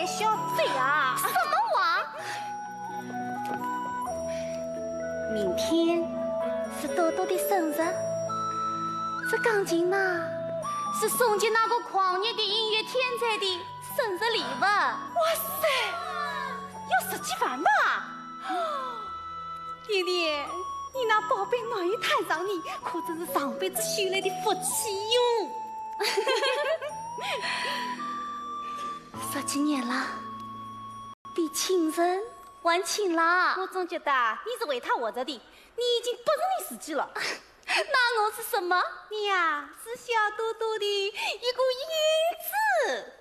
小嘴啊！什么话？明天是多多的生日，这钢琴呐是送给那个狂热的音乐天才的生日礼物。哇塞，要10几万吧！爹爹，你那宝贝能一摊上你，可真是上辈子修来的福气哟！ 10几年了，比亲人还亲了。我总觉得你是为他活着的，你已经不是你自己了。那我是什么？你呀，是小嘟嘟的一个影子。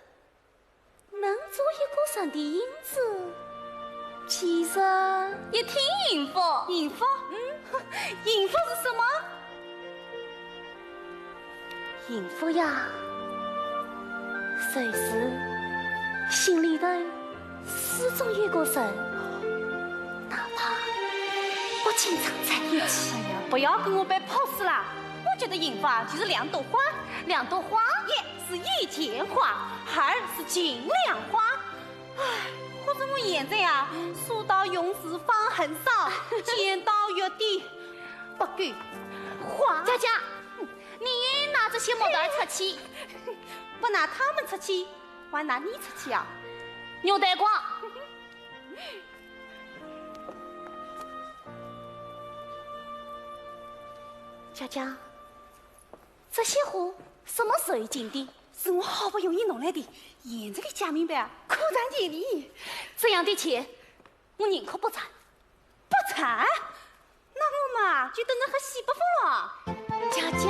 能做一个人的影子，其实也挺幸福。幸福？幸福是什么？幸福呀，随时心里头始终有个人，哪怕不经常在一起。哎呀，不要跟我摆 pose 啦！我觉得幸福啊，就是2朵花，2朵花，一是一剪花，2是尽量花。唉，可是我现在啊，书到用时方恨少，剪到月底不管花。佳佳，你也拿这些牡丹出去，不拿他们出去，还拿你出去啊？牛蛋光。佳佳，这些货什么时候进的？是我好不容易弄来的，现在的假明白啊，苦占天理。这样的钱，我宁可不赚。不赚？那我嘛就等着喝西北风了。佳佳。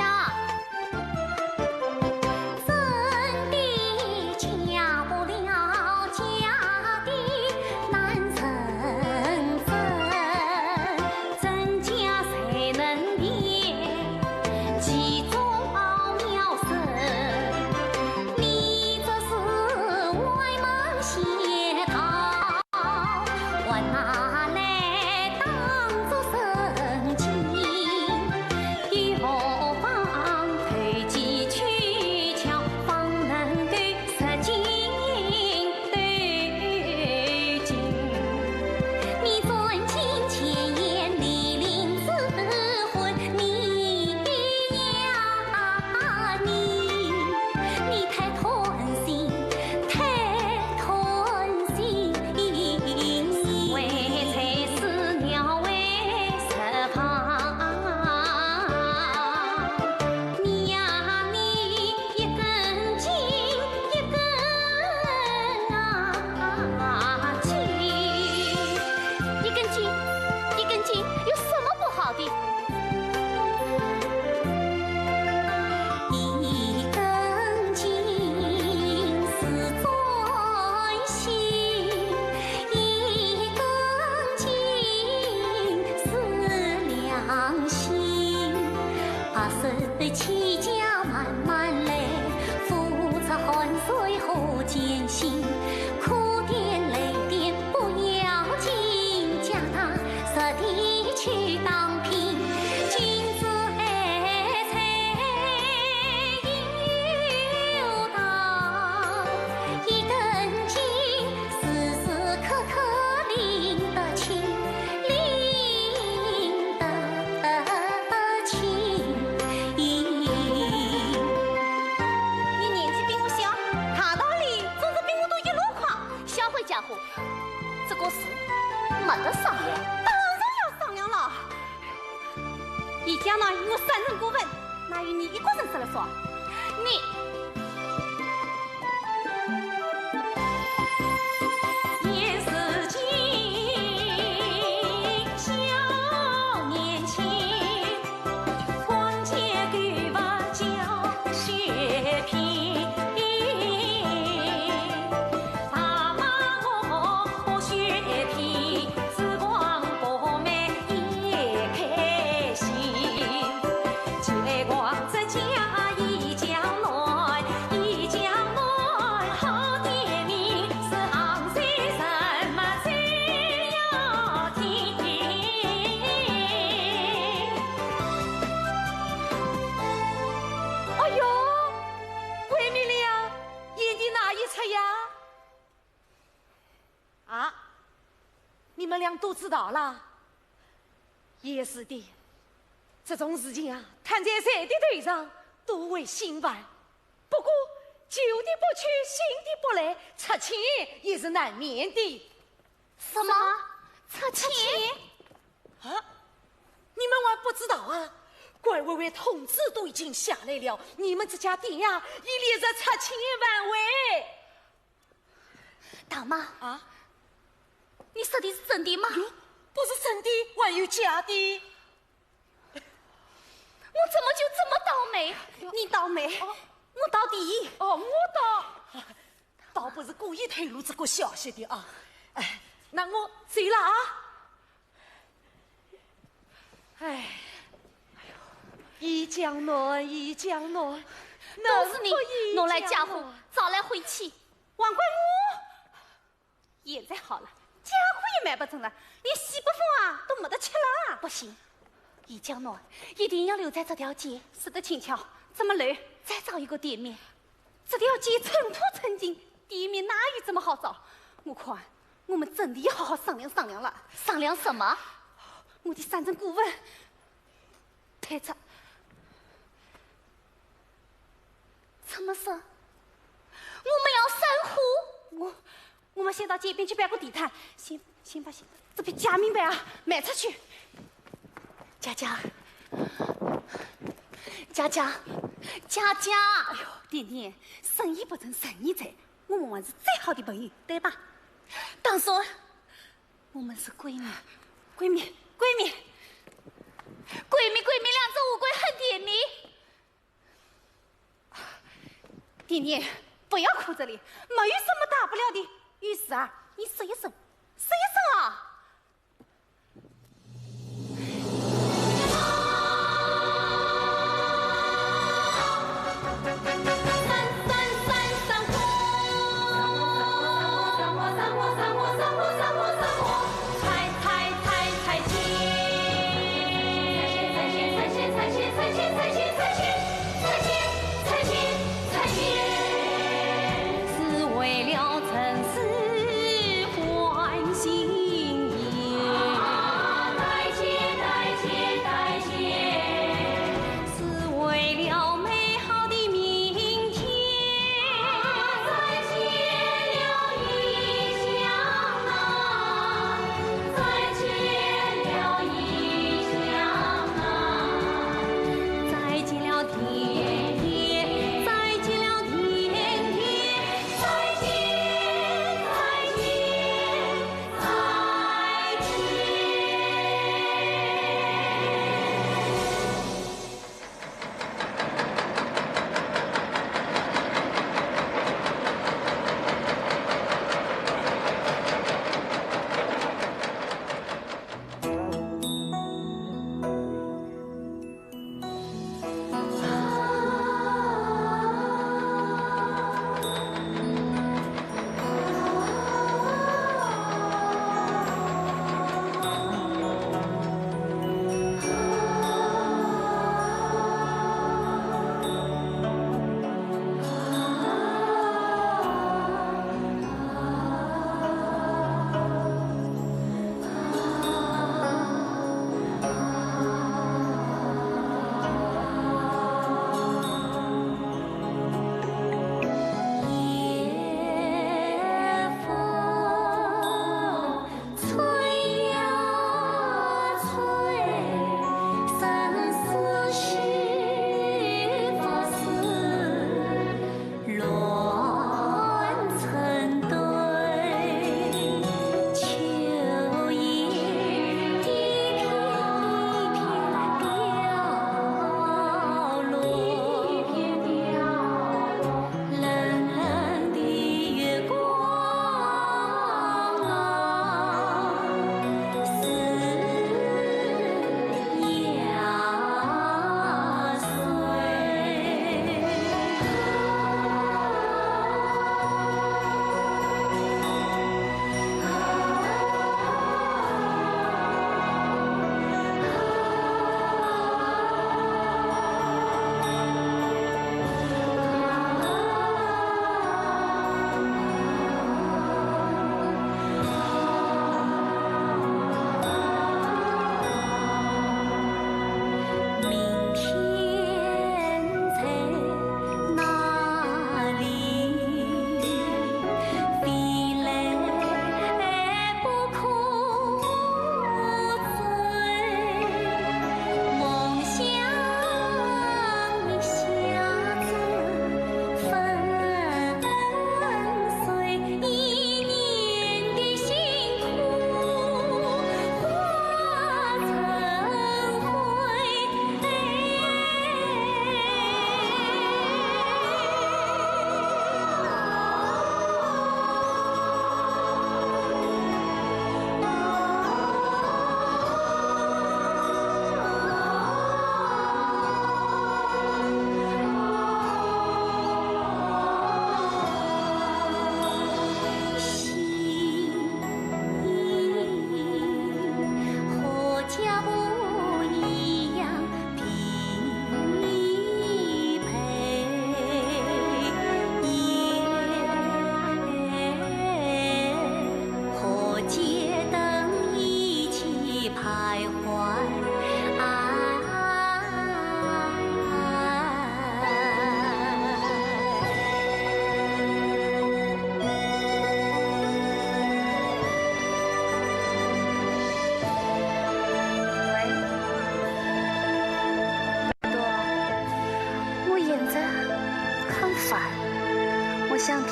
这家一家暖。啊，你们俩都知道了。也是的，这种事情啊，摊在谁的头上都会心烦。不过旧的不去，新的不来，出钱也是难免的。什么？出钱？啊，你们还不知道啊？管委会通知都已经下来了，你们这家店呀，已连着出千万位。大妈啊，你说的是真的吗？不是真的，还有假的。我怎么就这么倒霉？你倒霉，我倒第一。哦，我倒不是故意透露这个消息的啊。哎，那我走了啊。哎，一江暖，一江暖，都是你弄来家伙，早来晦气。王贵我，现在好了，家伙也买不成了，连西北风啊都没得吃了。不行，一江暖一定要留在这条街。是的，轻巧，这么累，再找一个店面。这条街寸土寸金，店面哪有这么好找？我看我们真的要好好商量商量了。商量什么？我的三镇顾问推测，怎么说？我们要散户？我们先到街边去摆个地摊，先把这批假明白啊卖出去。佳佳，佳佳，佳佳！哎呦，点点，生意不成生意在，我们还是最好的朋友，对吧？当说我们是闺蜜，闺蜜，闺蜜，两只乌龟很甜蜜。点点，不要哭这里，没有什么大不了的。于是啊，你说一声啊。是为了城市换新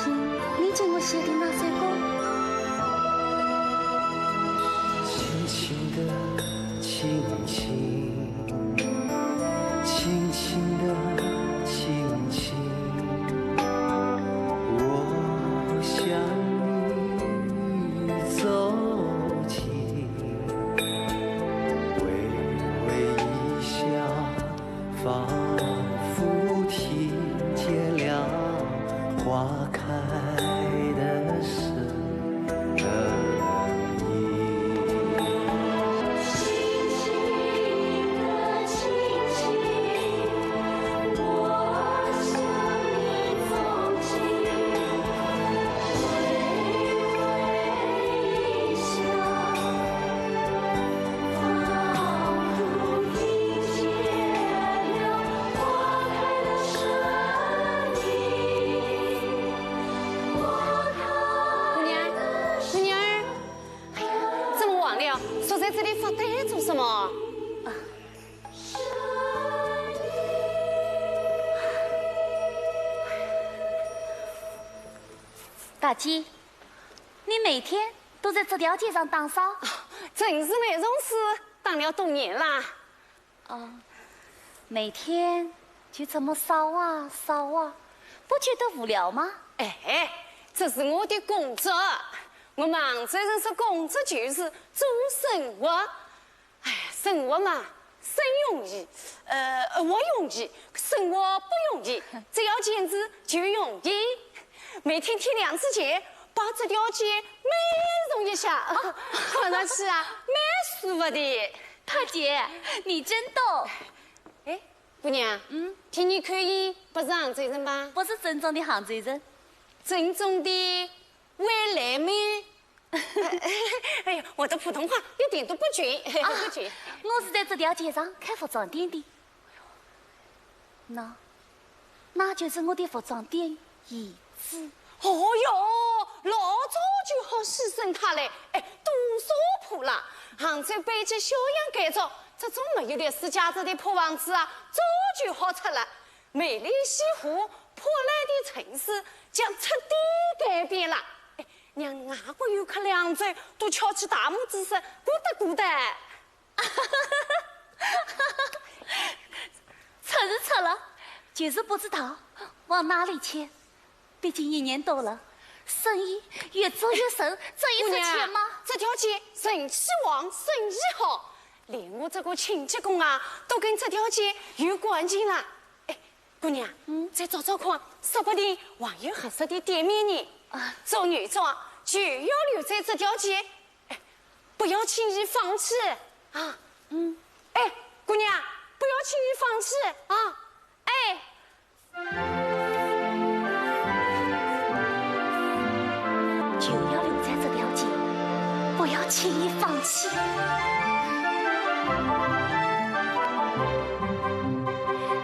听你给我写的那首歌。轻轻的亲亲，轻轻的亲亲，我向你走近，微微一笑，仿佛听见了花开的声音。大姐，你每天都在这条街上打扫？正是那种事，当了多年啦。每天就这么扫啊扫啊，不觉得无聊吗？哎，这是我的工作，我忙这人是工作就是做生活。哎，生活嘛，生容易，我容易，生活不容易，只要坚持就容易。每天天亮之前把这条街美容一下，看上去啊蛮舒服的。大姐，你真逗。哎，姑娘，听你口音不是杭州人吧？我是正宗的杭州人。正宗的外来妹。哎呀，我的普通话一点都不准，不准。我是在这条街上开服装店的。那就是我的服装店姨子。哦哟，老早就好牺牲他嘞！哎，多少铺啦！杭州、北京、小洋改造，这种没有历史价值的破房子啊，早就好拆了。美丽西湖，破烂的城市将彻底改变了。哎，让外国游客两州都翘起大拇指说“鼓的”。拆是拆了，就是不知道往哪里去。毕竟1年多了，生意越做越盛，这一次去吗？这条街人气旺，生意好，连我这个亲戚公啊，都跟这条街有关系了。哎，姑娘，再找找看，说不定还有合适的店面呢。做女装就要留在这条街，哎，不要轻易放弃啊。哎，姑娘，不要轻易放弃啊。哎。就要留在这条街，不要轻易放弃。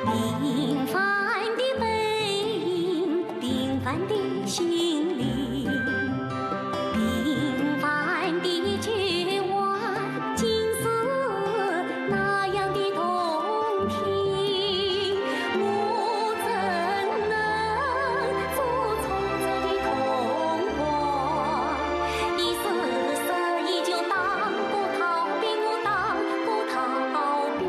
平凡的背影，平凡的心灵，平凡的绝望，竟是那样的动听。我怎能做从这的童话？一丝丝依旧当过逃兵，我当过逃兵。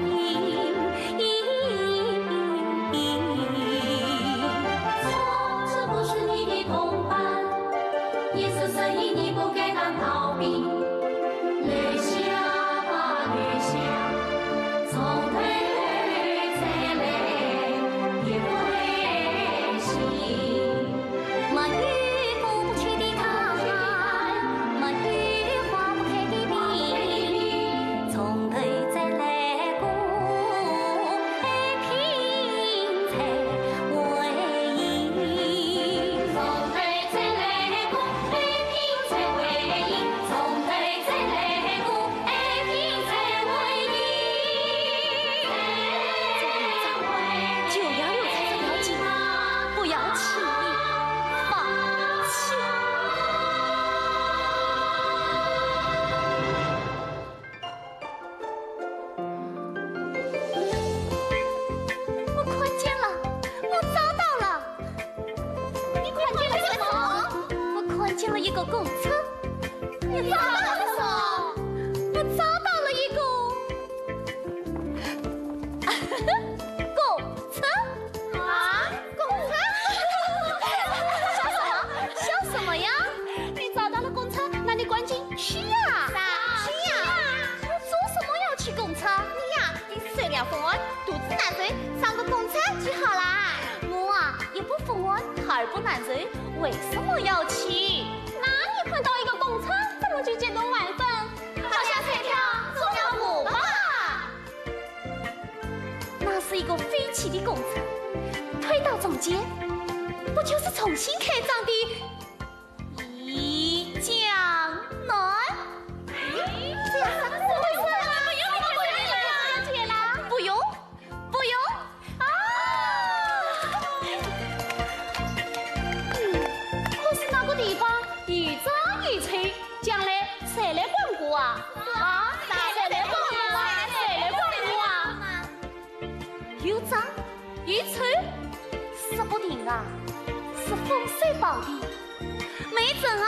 从此不是你的同伴，见了一个公车。你找到了什么？我找到了一个公车。啊，公车？笑什么呀？你找到了公车，那你赶紧去呀！去呀！我做什么要去公车？你呀，你睡了风温，肚子难受，上个公车就好啦。我啊，一不风温，二不难受，为什么要去？那你碰到一个公车，怎么就激动万分？好像彩票中了5吧？那是一个废弃的公车，推到中间，不就是重新开张的一江南？这样上社会上不用啊！可是那个地方一张一吹，将来谁来光顾啊？谁来光顾啊？又脏又臭，说不定啊是风水宝地，没准啊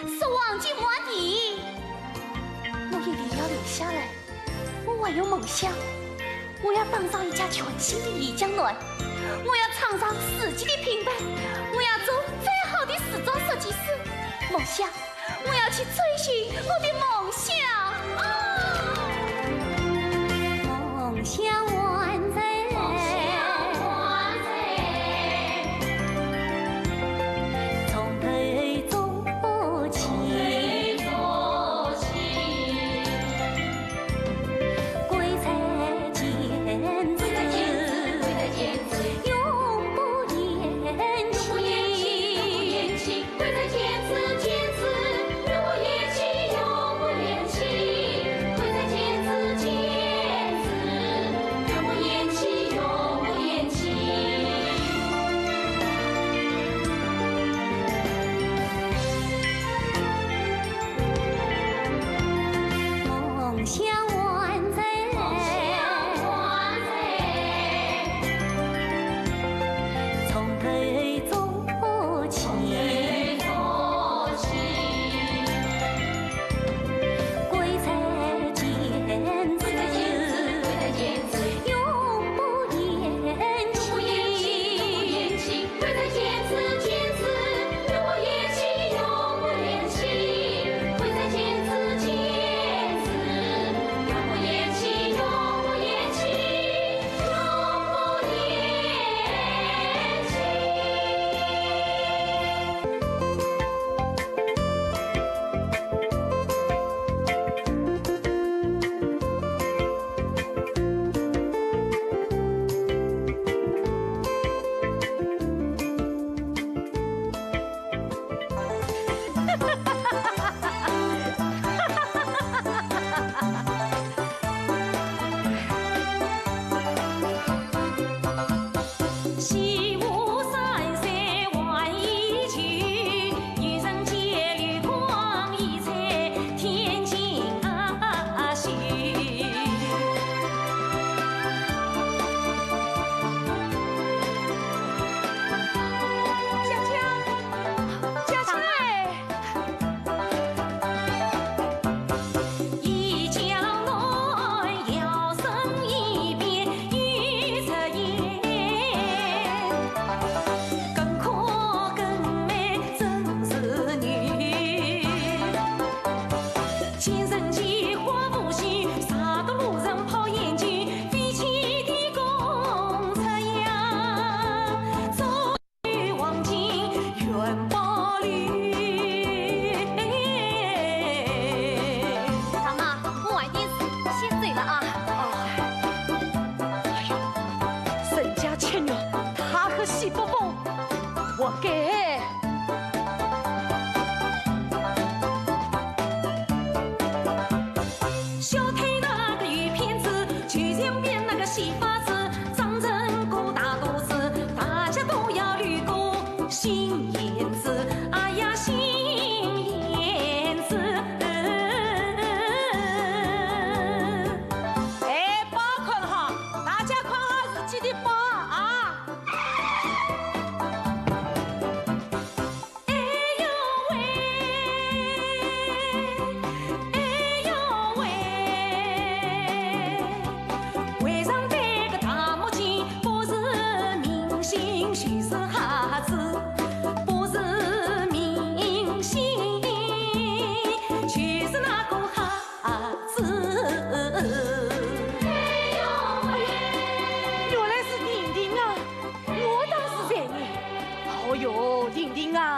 是忘记抹地。我一定要留下来，我还有梦想，我要当上一家全新的一江南，我要尝上世纪的品牌，我要做最好的时装设计师。梦想，我要去追寻我的梦想。梦想万载，从头做起，贵在坚持，永不言弃，贵在坚持，永不言弃，永不言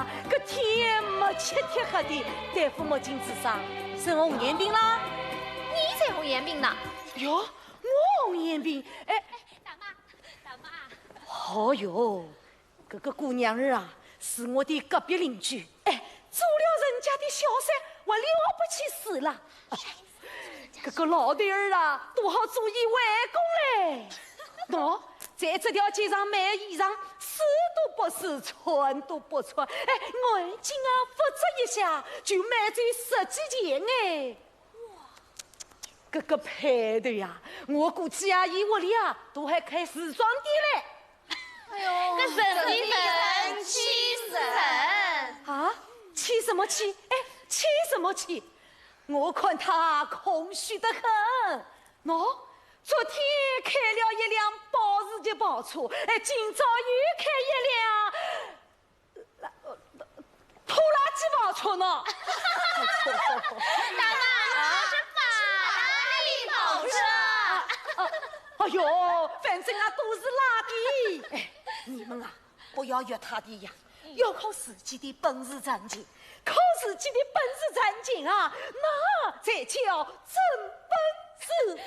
呀，个天没切贴黑的，大夫没镜子上，是红眼病啦。你才红眼病呢！哟，我红眼病，哎，大妈，大妈。哦哟，这个姑娘儿啊，是我的隔壁邻居，哎，做了人家的小三，我了不起死了。这个老弟儿啊，多好做一外公嘞！喏，在这条街上买衣裳，丝都不丝，穿都不穿，哎，眼睛啊，复制一下就买这10几件哎！哇，这个配的呀，我估计啊，伊屋里啊都还开时装店嘞。哎呦，这神的神，气死人！啊，气什么气？哎，气什么气？我看他空虚得很。喏，昨天开了一辆保时捷跑车，哎，今朝又开一辆拖拉机跑车呢。大妈，这是法拉利跑车。哎呦，反正啊都是拉的。哎，你们啊不要学他的呀，要靠自己的本事赚钱。靠自己的本事赚钱啊，那才叫真本事。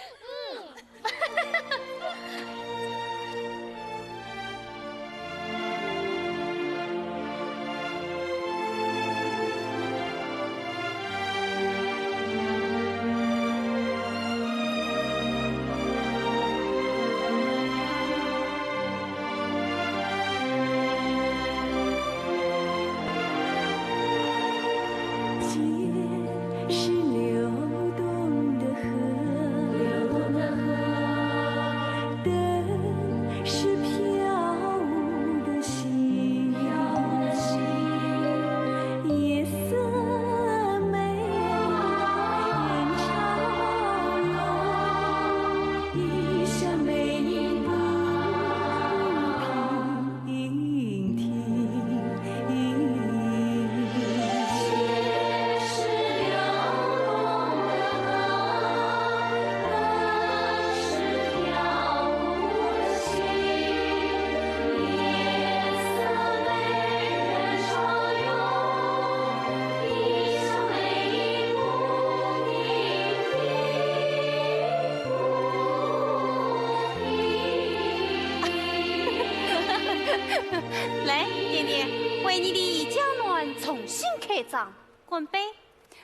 来，点点，为你的江暖重新开张，滚杯，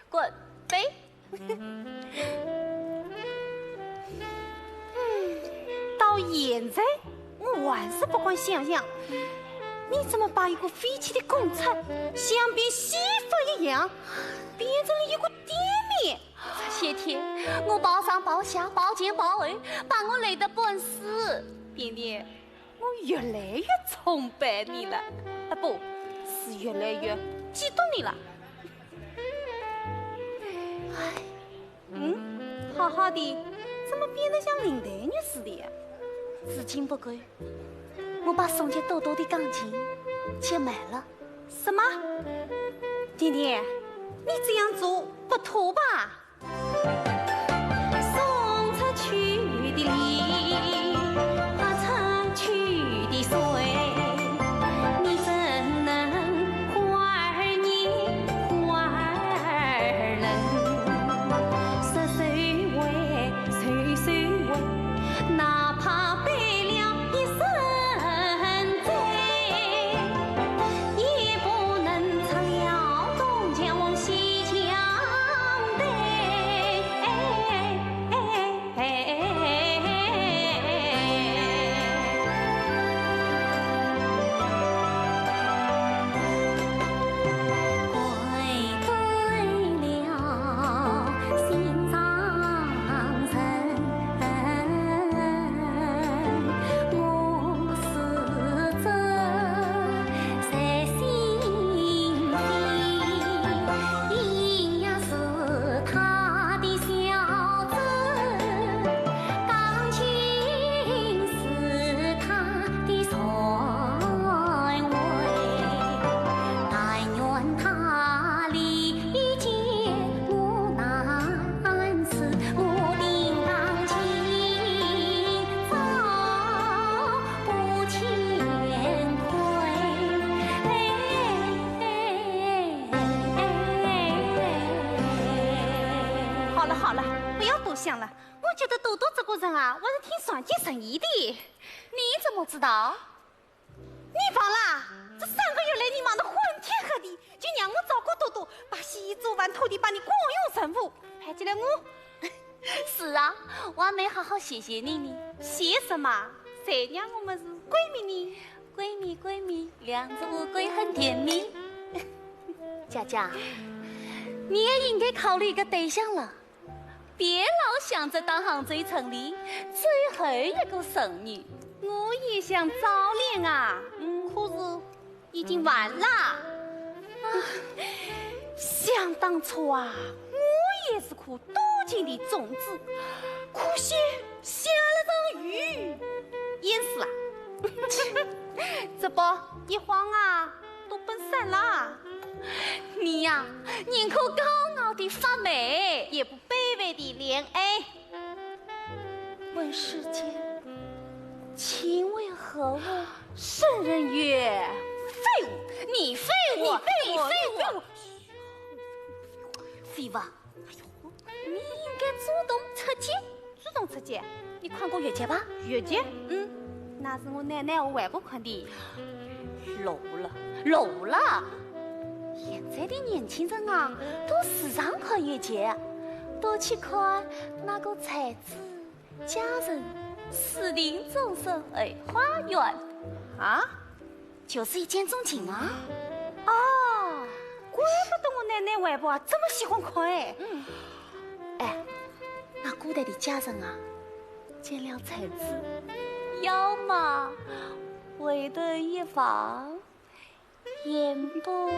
滚杯。到现在我还是不敢想象，你怎么把一个废弃的公厕像变媳妇一样，变成了一个店面？这些天我包上包下，包前包后，把我累得半死。点点，我越来越崇拜你了，啊不是越来越嫉妒你了。好好的，怎么变得像林黛玉似的呀？至今不够，我把送给豆豆的钢琴借买了。什么？点点，你这样做不妥吧？送出去的礼，花出去的水，你怎能花儿年花儿冷？十岁为岁岁为，哪怕背了一身罪，也不能擦了东墙往西墙背。想了，我觉得豆豆这个人啊，我是挺善解人意的。你怎么知道？你罢啦，这3个月来你忙得昏天黑地，就让我照顾豆豆，把洗衣做饭，头地把你光荣任务派起来我。是啊，我还没好好谢谢你呢。谢什么？谁让我们是闺蜜呢？闺蜜，两只乌龟很甜蜜。佳佳，你也应该考虑一个对象了，别老想着当杭州城里最后一个剩女。我也想早恋啊，可是已经晚了。想当初啊，我也是颗多情的种子，可惜下了场雨，淹死了。这不一晃啊，都奔3了。你呀，宁可高傲的发霉，也不卑微的恋爱。问世间情为何物？圣人曰：废物。你废物，你废物，废物！哎呦，你应该主动出击。主动出击？你看过月姐吧？月姐？那是我奶奶和外婆看的。老了。现在的年轻人啊，都时常看月姐，都去看那个才子佳人私定终身花园啊，就是一见钟情啊！哦，怪不得我奶奶外婆啊这么喜欢看哎。那古代的佳人啊，见了才子，要么回头一望，眼波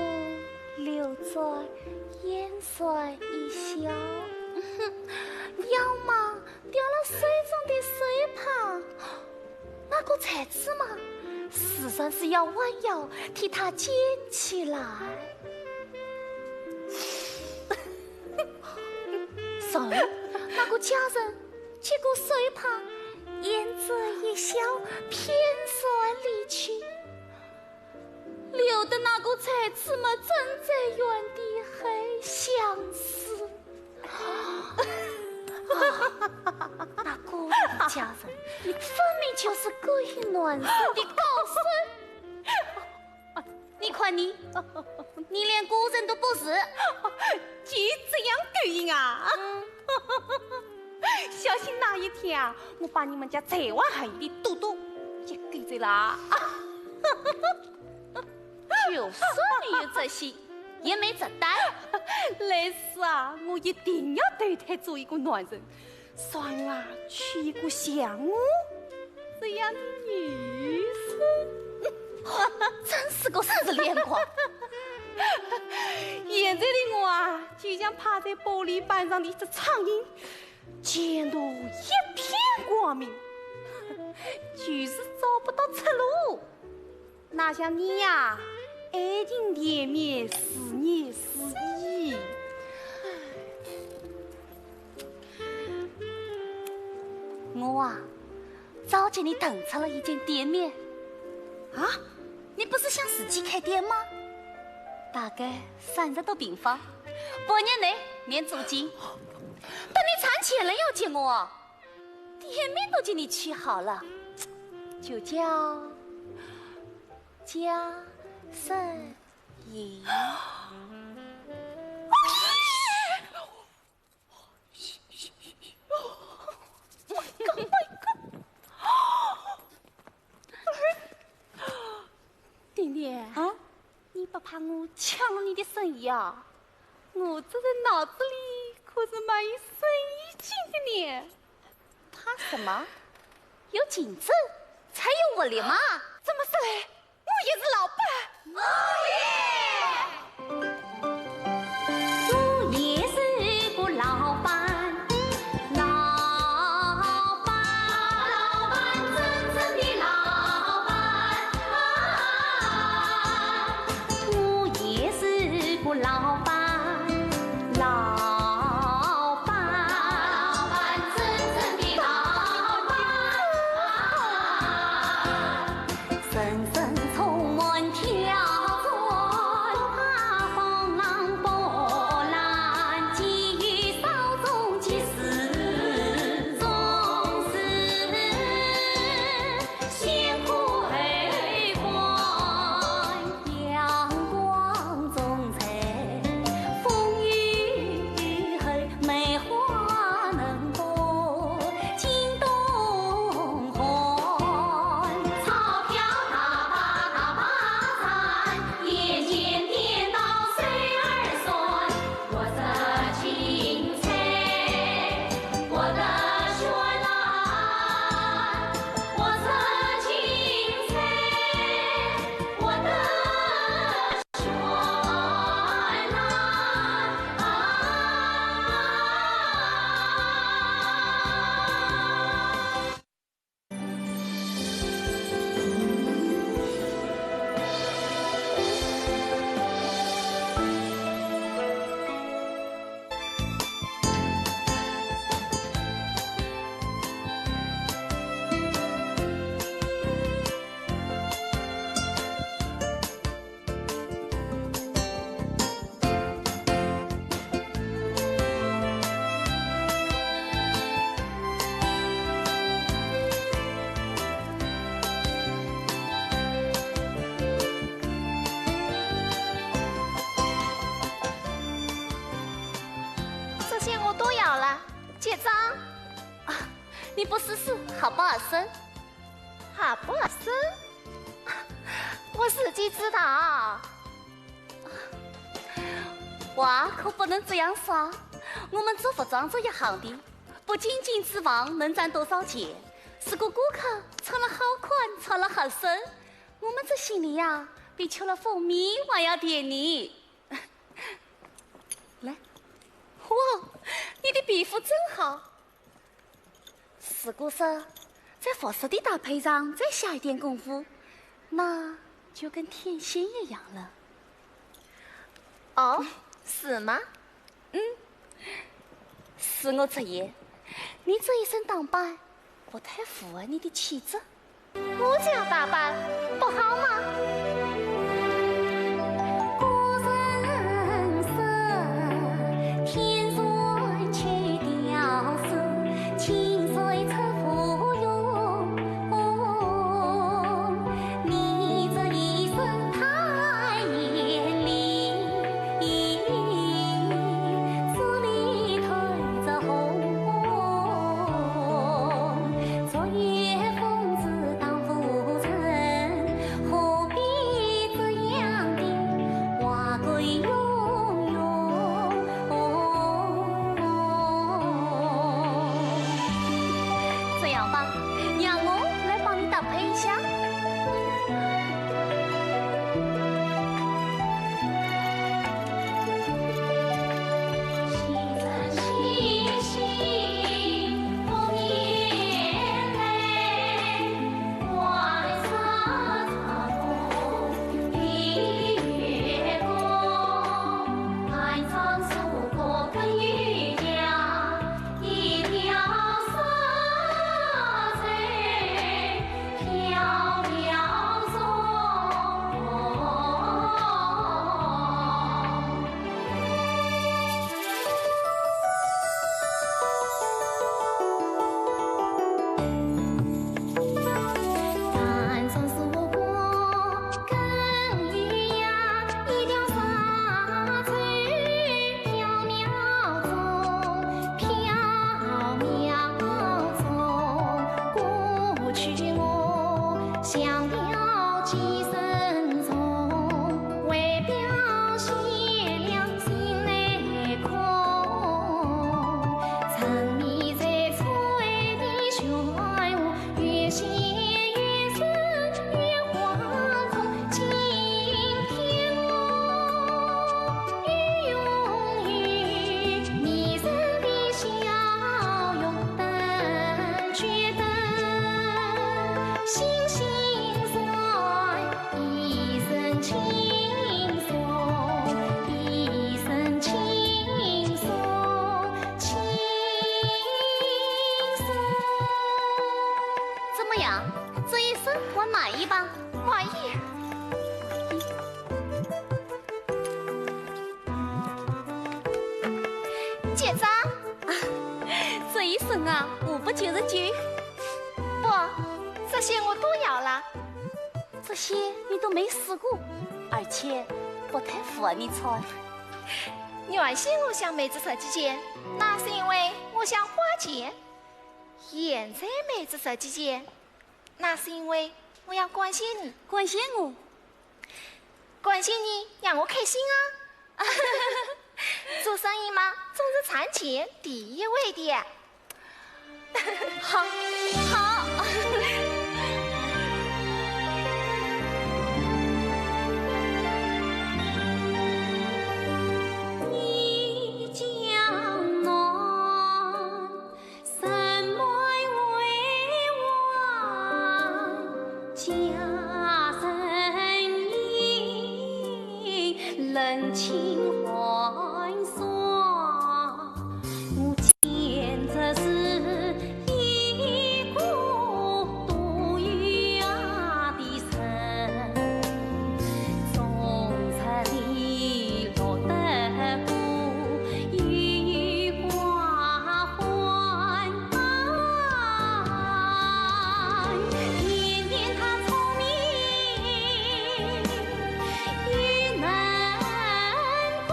留在眼腮一笑，要么掉了水中的水旁。那个才子嘛，时常是要弯腰替他捡起来。然后那个家人接过水旁，掩着一笑，偏率离去，留的那个才子嘛，正在原地还相思。那古代的家人，分明就是勾引男人的高手。你看你连古人都不是，就这样勾引啊！小心哪一天啊，我把你们家再往下的豆豆也勾走了。就算你有这些，也没这胆。来世啊，我一定要投胎做一个男人，算啊，娶一个像我这样的女生。真是个死脸狂！现在的我啊，就像趴在玻璃板上的一只苍蝇，前途一片光明，就是找不到出路。哪像你呀，爱情连绵，思念思忆。我啊，早见你腾出了一间店面啊！你不是想自己开店吗？大概30多平方，8年内免租金。等你赚钱了要接我，店面都给你取好了，就叫家生意。点点啊，你不怕我抢了你的生意啊？我这在脑子里可是蛮有生意经的呢。怕什么？有竞争才有活力嘛。怎么是嘞？我也是老板。我也是个老板，老板，真正的老板。我也是个老板，老板，真正的老板。深深充满挑战，怕风浪波澜，急于稍纵即逝。姐长，你不试试好不好生？好不好生？我自己知道。话可不能这样说，我们做服装这一行的，不仅仅指望能赚多少钱，如果顾客穿了好款，穿了好身，我们这心里呀，比求了蜂蜜还要甜呢。来，哇，你的皮肤真好。如果说在服饰的搭配上再下一点功夫，那就跟天仙一样了。哦，是吗？是我直言，你这一身打扮不太符合你的气质。我这样打扮不好吗？古人说，天水去雕饰，清水出芙蓉。你这一身太艳丽，这里推着红，昨夜风子当浮尘，何必这样的华贵雍容？这样吧，让我来帮你搭配一下。星星红艳泪，晚上长风碧月光，寒窗树可跟渔家，一条纱在飘飘中。寒窗树过跟渔呀，一条纱在飘渺中，飘渺中。过去我想了几声钟，为表现了心内空。沉迷在翠的漩涡，越陷越深，越惶恐。今天我欲用于迷人的笑容灯，觉得心心酸，一身轻松，一身轻松，轻松。怎么样？这一身我满意吧？满意。姐长，这一身啊，无不就是句。不，这些我都要了。这些你都没试过，而且不太符合你穿。原先我想买这设计件，那是因为我想花钱；现在买这设计件，那是因为我要关心你。关心我，关心你让我开心啊！做生意嘛，总是赚钱第一位的。好，好。一江南，山脉巍巍，家人影，人情换算。我见这是一股独有的神，忠诚的落得过与花欢，年年他聪明与能干。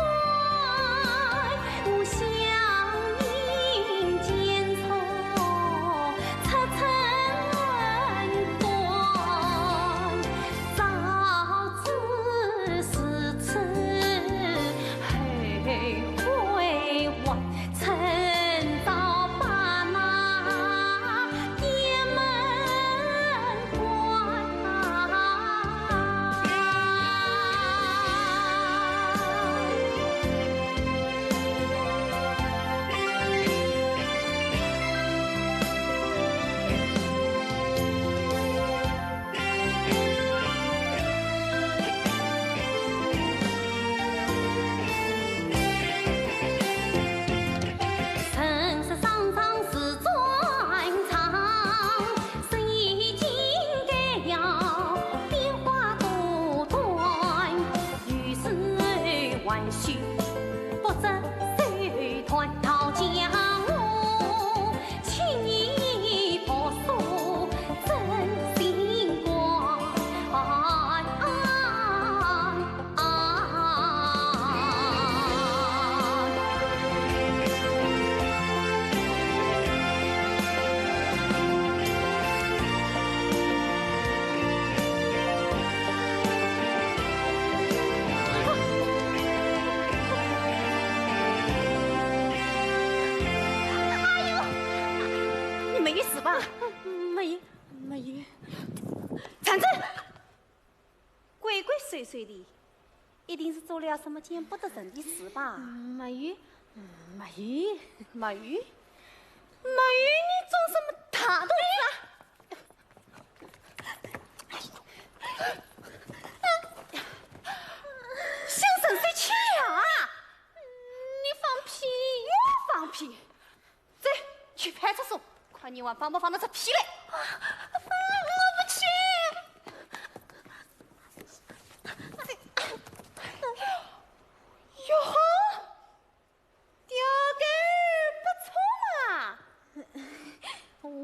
岁里，一定是做了什么见不得人的事吧？马玉，马玉，马玉，你装什么大肚子啊？想神谁去啊？你放屁！我放屁！走，去派出所，看你娃放不放得出屁来！我不去。哟呵，调根不错嘛。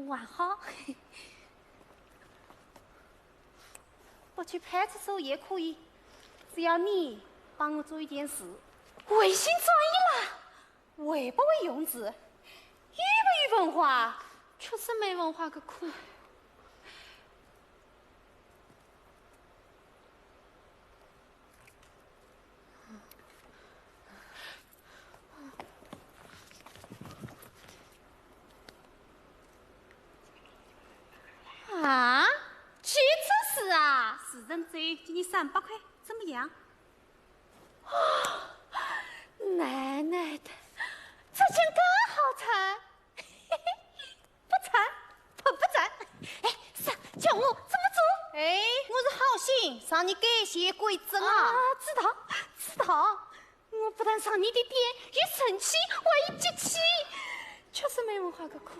还好。不去派出所也可以，只要你帮我做一件事。违心转移啦！会不会用字？有不有文化？确实没文化个苦。啊？去测试啊？是人走，给你300块，怎么样？奶奶的，这件更好穿。不穿，不穿。哎，是叫我怎么做？哎，我是好心，让你改些规则啊。知道。我不但上你的点，一生气，我一急气，确实没文化个苦。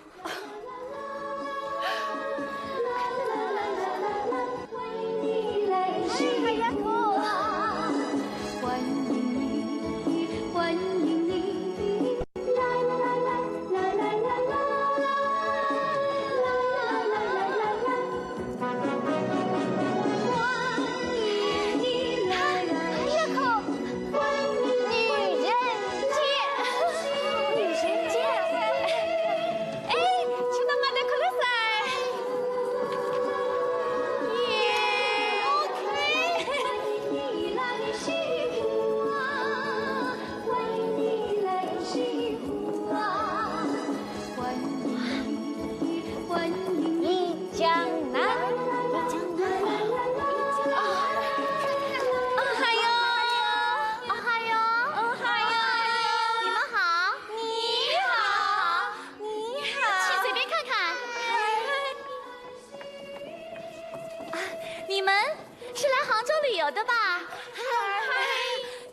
的吧？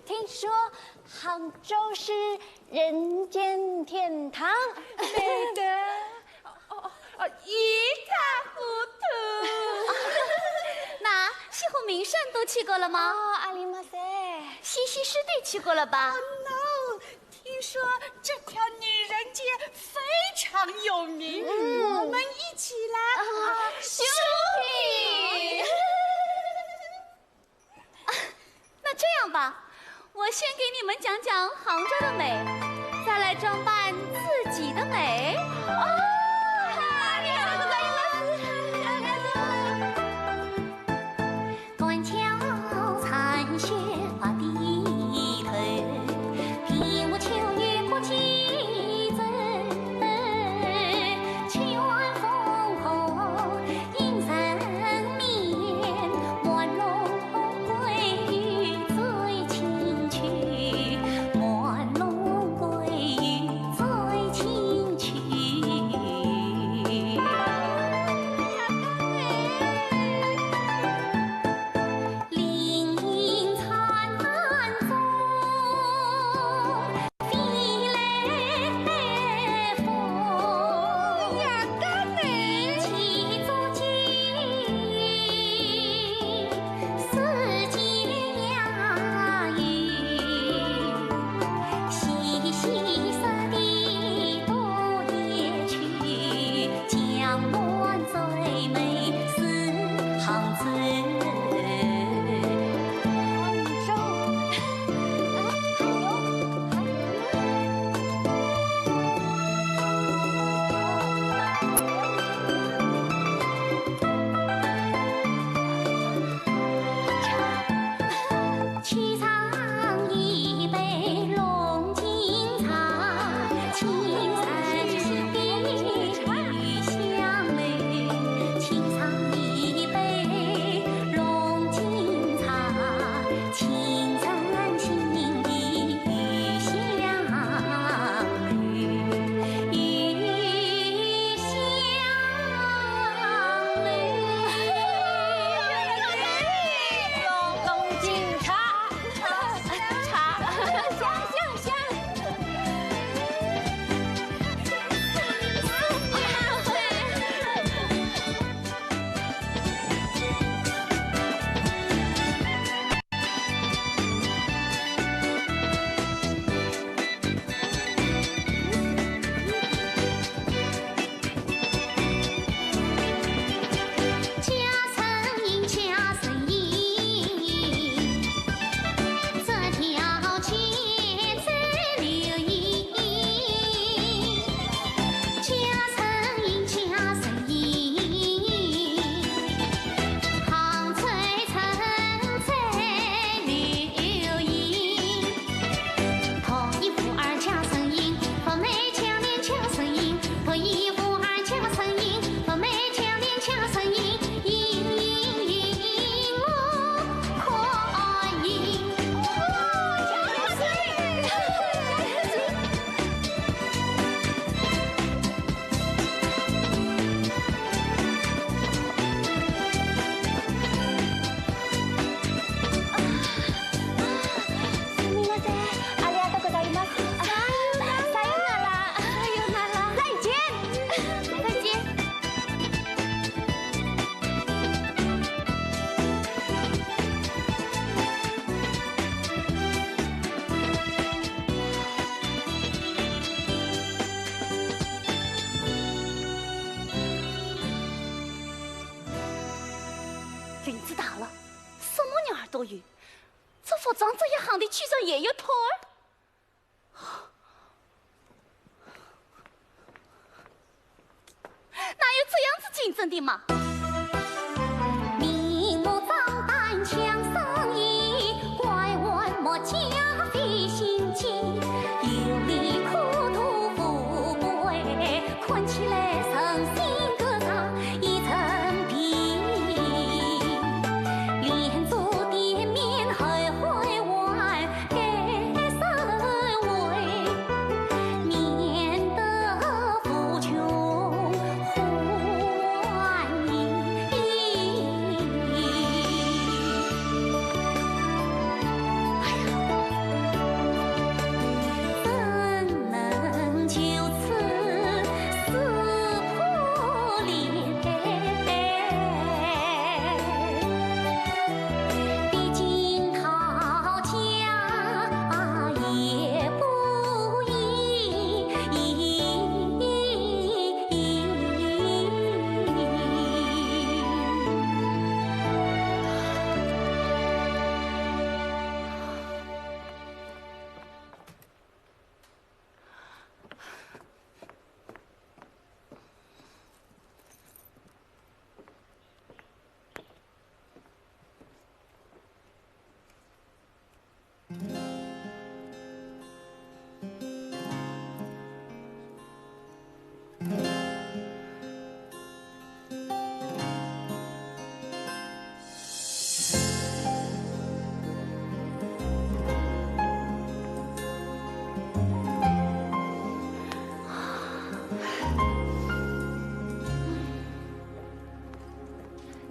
听说杭州是人间天堂，美的，一塌糊涂。那西湖名胜都去过了吗？哦，阿里马塞，西溪湿地去过了吧？No， 听说这条女人街非常有名，我们一起来shopping。那这样吧，我先给你们讲讲杭州的美，再来装扮自己的美。断桥残雪花地头，平无秋雨不及阵。千万烽火映山面，万龙归于最清曲，万龙归于最清曲。堂的曲上也有托儿。哪有这样子竞争的嘛？明目张胆抢生意，拐弯抹角费心机，有理苦读富不为，困起来诚心歌唱一层皮，连做店面还会玩该身为，免得富穷还你。怎能就此撕破脸？毕竟讨价也不易。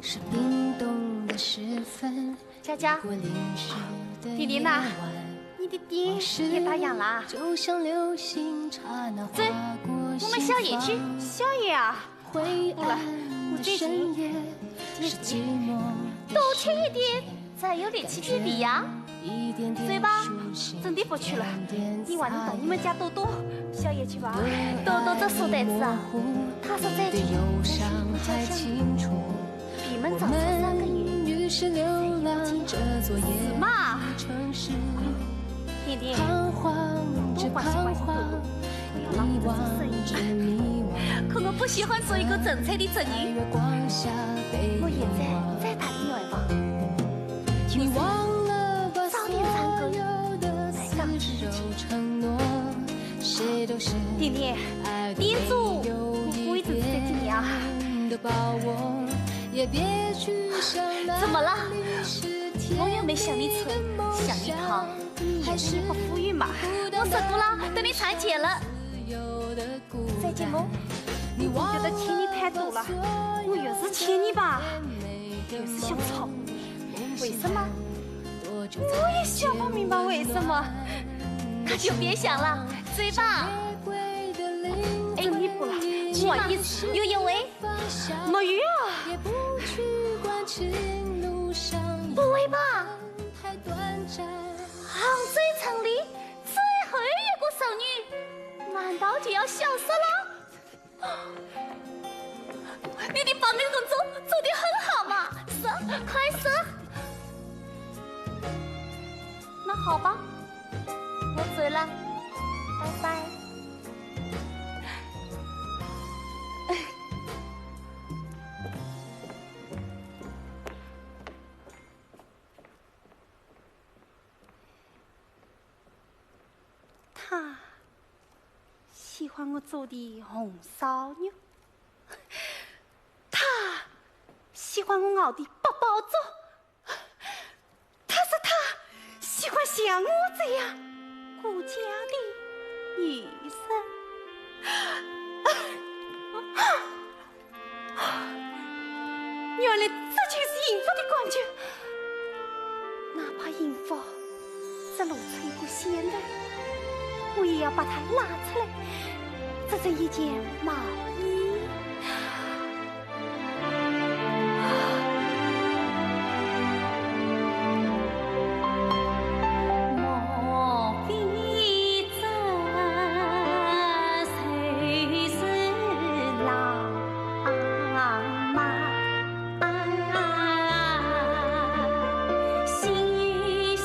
是冰冻的时分，佳佳，弟弟呢？你的爹也打烊啦？就像流星刹那走，我们宵夜去。宵夜啊，灰暗的深夜，是寂寞多吃一点，才有力气解离呀。一点点嘴巴熟悉真的不去了。你晚上到你们家多多宵夜去吧。多多这书呆子啊，他说再对见，忧伤还清楚，闭门早我出3个月。们于是流浪这座夜妈，城市，点点，彷徨着彷徨，迷惘着迷惘，可我不喜欢做一个正菜的侄女。月光下被我现在遗忘。再打电话吧。你忘了吧早所点唱歌有的厮守承诺，谁都是点点，爱店主有一我一直在这里啊。点的把握，也别去想怎么了？我我又没向你扯，向你讨，还是不富裕嘛。我说过了，等你赚钱了。再见喽。我觉得欠你太多了，我越是欠你吧，越是想吵。为什么？我也想不明白为什么。那就别想了，嘴巴。哎，你不了，不好意思，有因为没有啊。不会吧？杭州城里最后一个少女，难道就要消失了？你的保密工作做得很好嘛，是，快说。那好吧，我走了，拜拜。他喜欢我做的红烧肉，他喜欢我熬的八宝粥，他说他喜欢像我这样顾家的女生。原来这就是幸福的感觉，哪怕幸福只露出一个线来，我也要把它拉出来，织成一件毛衣。莫非这谁是浪漫？心与心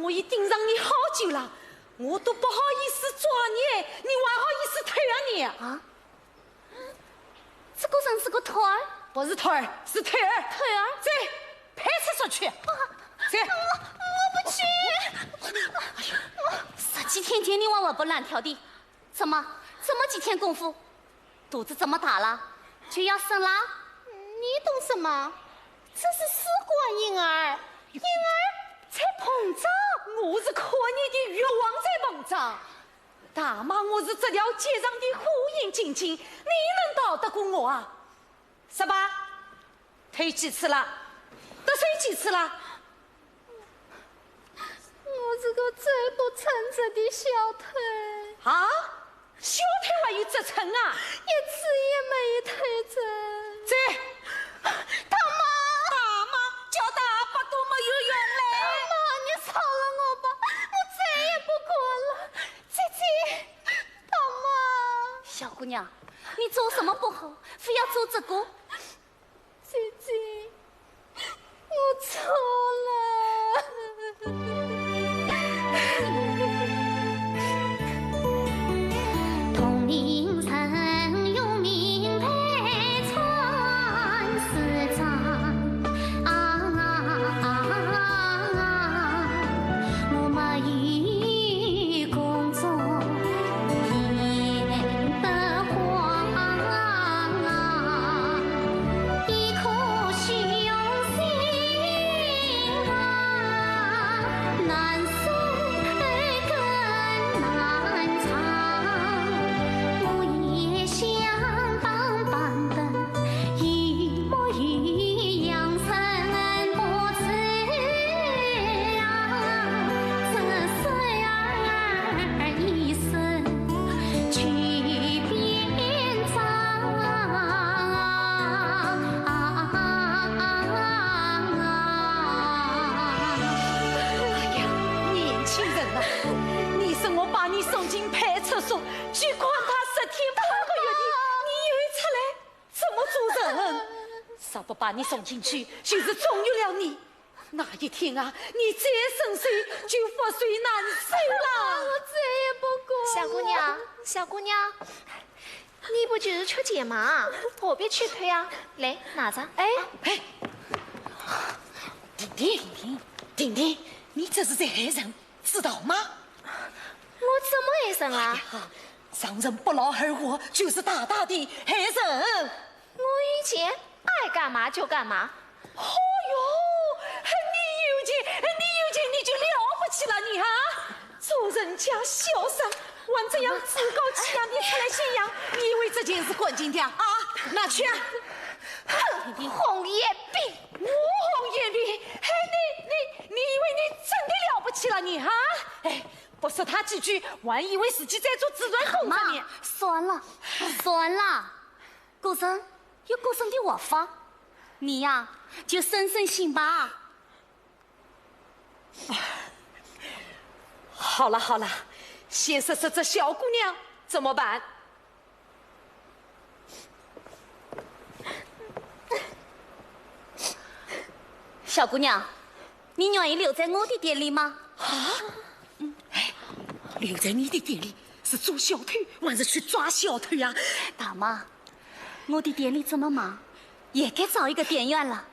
我已盯上你好久了，我都不好意思抓你，你还好意思推你啊？这个人是个腿儿，不是腿儿，是腿儿。腿儿，走，派出所去。走。我不去。十几天见你娃娃不乱跳的，怎么这么几天功夫，肚子这么大了，就要生了？你懂什么？这是试管婴儿，婴儿才膨胀。我是看你的欲望在膨胀。大妈，我是这条街上的火眼金睛，你能逃得过我啊？18，推几次了？得罪几次了？我是个最不称职的小腿。啊？小腿还有职称啊？一次也没推着。走。大妈，叫大伯都没有用嘞。大妈，你饶了我吧，我再也不管了。姐姐。姑娘，你做什么不好，非要做这个？姐姐，我错了。同名声有名配传世章我没有工作演得慌，一颗雄心难收更难藏。我也想帮帮的，一模一样生不子这岁儿一生去变哎呀，年轻人呐，你说我把你送进派出所，去关他10天8个月的，你又出来怎么做人？啥不把你送进去，就是纵容了你。那一天啊，你再生水就覆水难收了。我再也不管。小姑娘，小姑娘，你不就是缺钱吗？何必去退啊？来，拿着。哎，婷婷，你这是在害人，知道吗？我怎么害人啊？上人不劳而获，就是大大的害人。我以前爱干嘛就干嘛。哦哟，你有钱你就了不起了你啊！做人家小三，玩这样趾高气扬的出来显扬，你以为这件事关紧点啊？拿去啊！红叶饼，我红眼皮，哎，你以为你真的了不起了你啊？哎，不说他几句，还以为自己在做自乱工作呢。算了，个人有个人的活法，你呀就省省心吧。好了，先说说这小姑娘怎么办？小姑娘，你愿意留在我的店里吗？留在你的店里是做小偷，还是去抓小偷呀？大妈，我的店里这么忙，也该找一个店员了。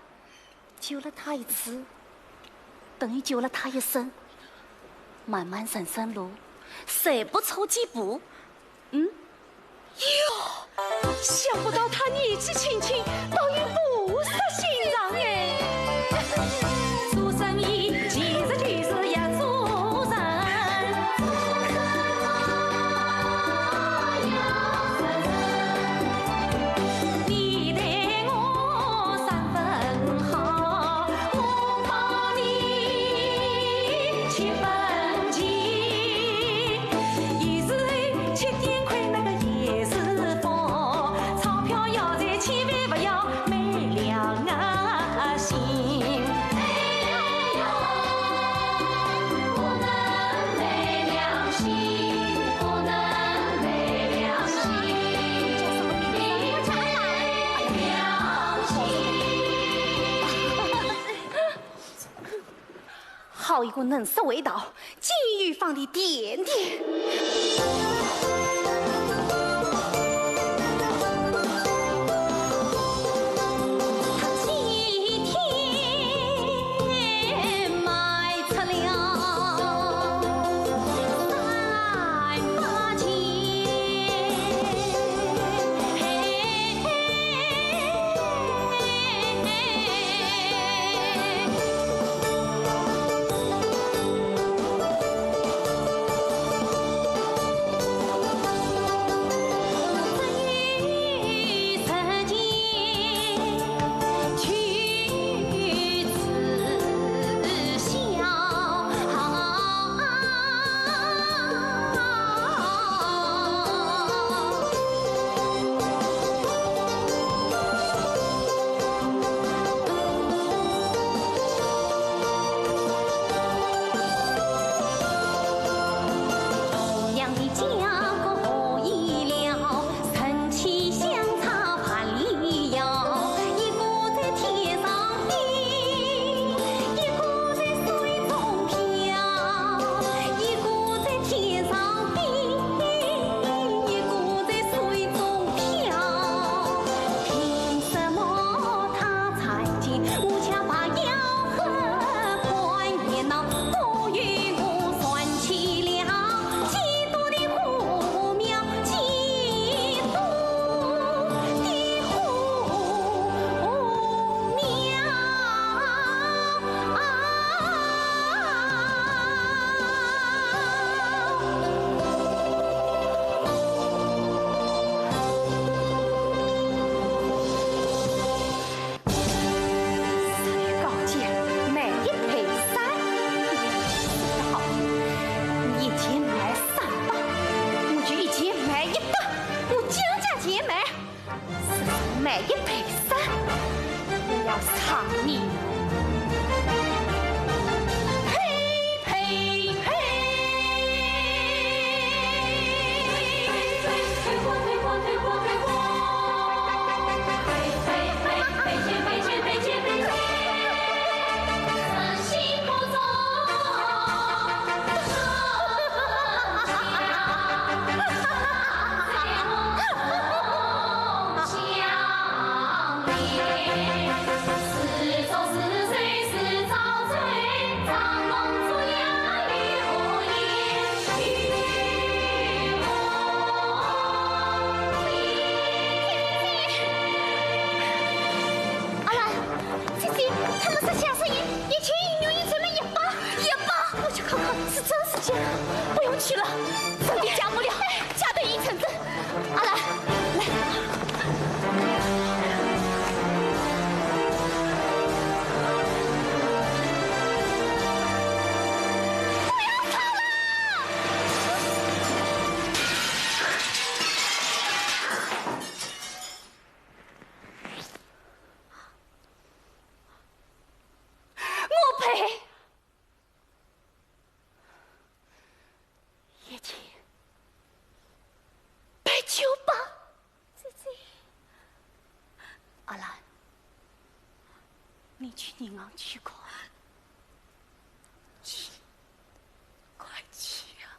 救了他一次，等于救了他一生。漫漫人生路，谁不走几步？想不到他年纪轻轻，倒有不识欣赏哎。做生意其实就是要做人，你对我3分好，我帮你7分情。一日7点亏那个也是佛，钞票要在千万不要没良心。不能没良心，不能没良心，你才良心。好一个能说会道、金玉坊的店店。他几天卖出了3、8件。偿你。呸呸呸！退货退货退货退货！赔钱赔钱赔钱赔钱！此心不走。不用去了，走的嫁不了，嫁对一层子。阿兰，来。不要跑了！我赔。叶青，拜求吧，姐姐。阿兰，你去银行取款。去，快去啊！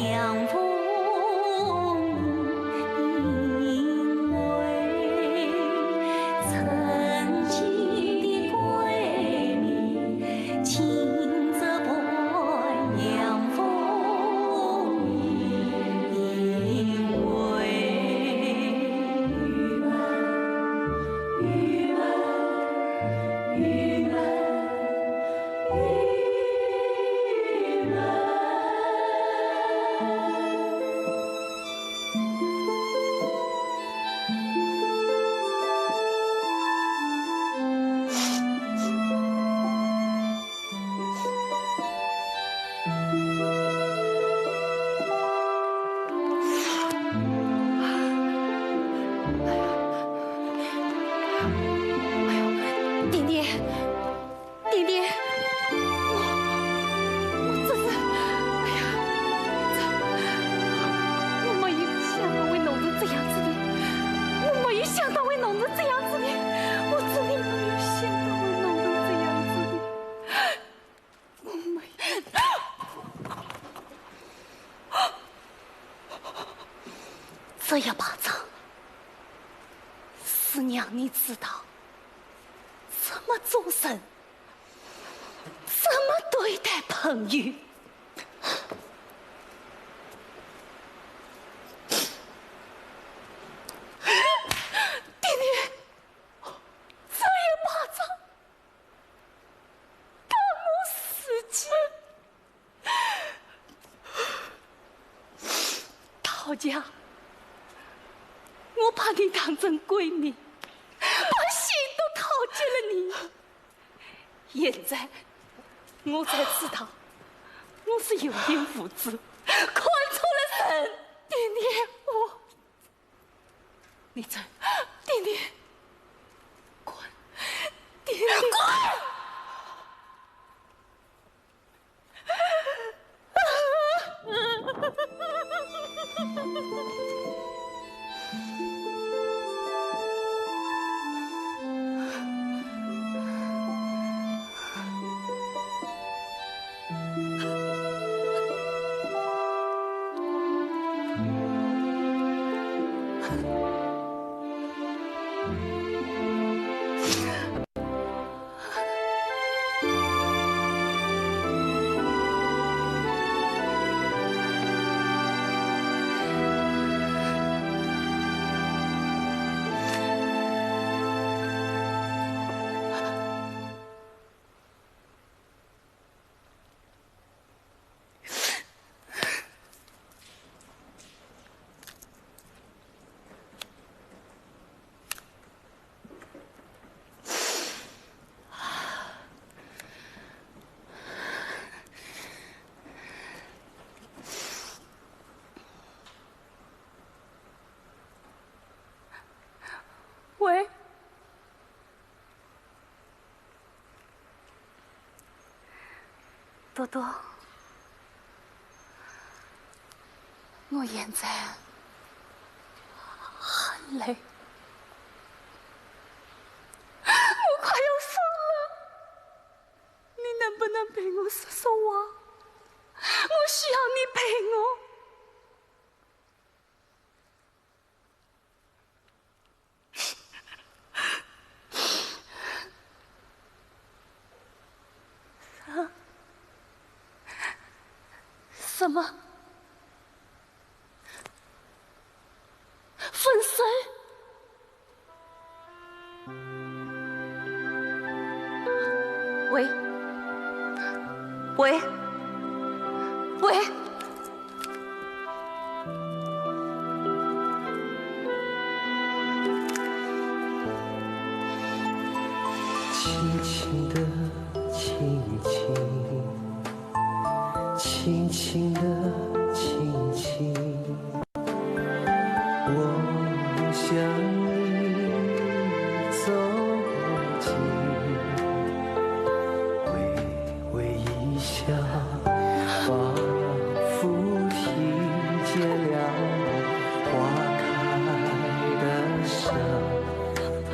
阳风因为曾经的闺蜜，轻则伴阳风因为郁闷郁闷郁闷郁闷。点点，点点，我真是，哎呀，我没有想到会弄成这样子的，我没有想到会弄成这样子的，我真的没有想到会弄成这样子的，我没有。这一巴掌，是让你知道。怎么做人？怎么对待朋友？弟弟，这一巴掌干我死气！陶家，我把你当成闺蜜。把心都掏给了你，现在我才知道我是有眼无珠，看错了人。弟弟，你这，弟弟，滚！弟弟，滚！喂，多多，我现在很累，我快要疯了，你能不能陪我说说话？我需要你陪我。什么？分手？喂？喂？喂？轻轻地，轻轻。轻轻地，轻轻，我向你走近，微微一笑，仿佛听见了花开的声音。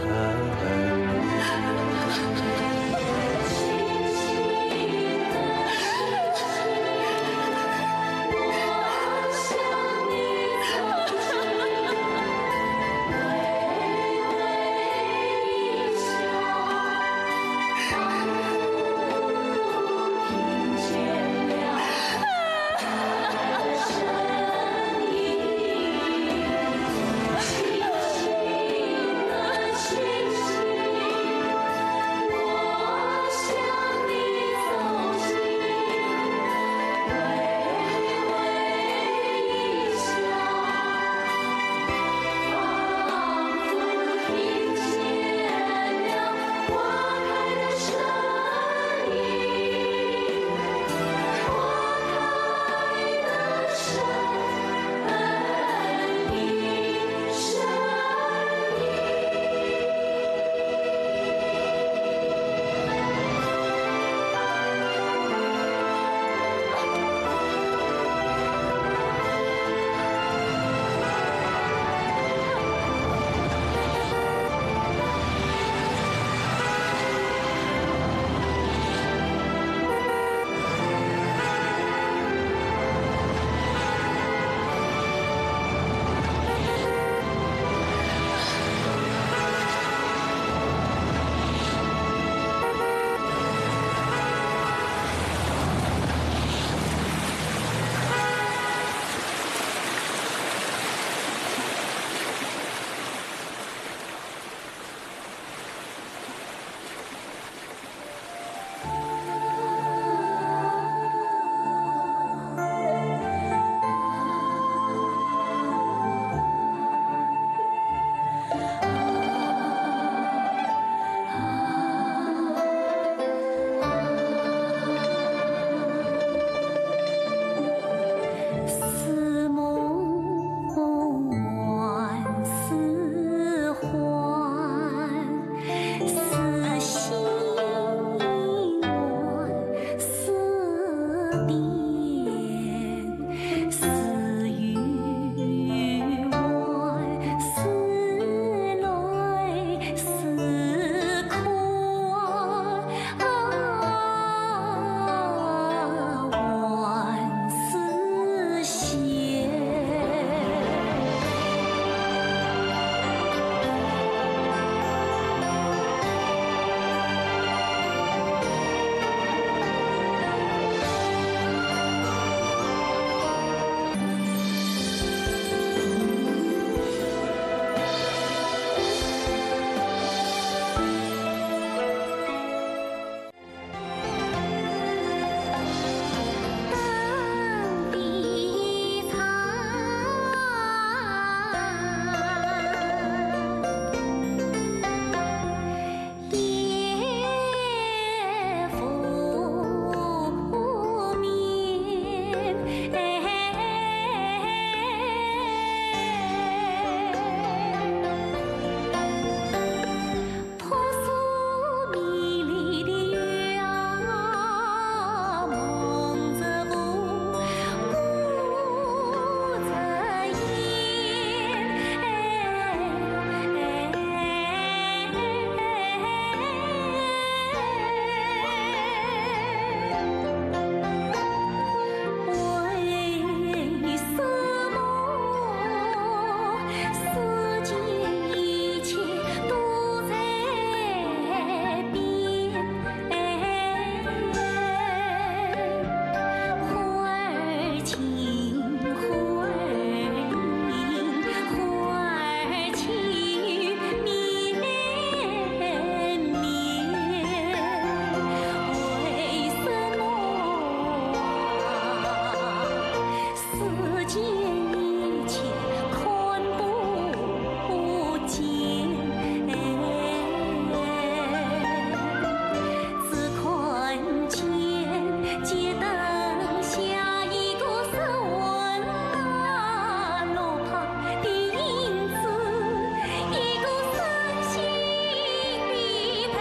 世间一切看不见，只看见街灯下一个色温路旁的影子，一个伤心疲惫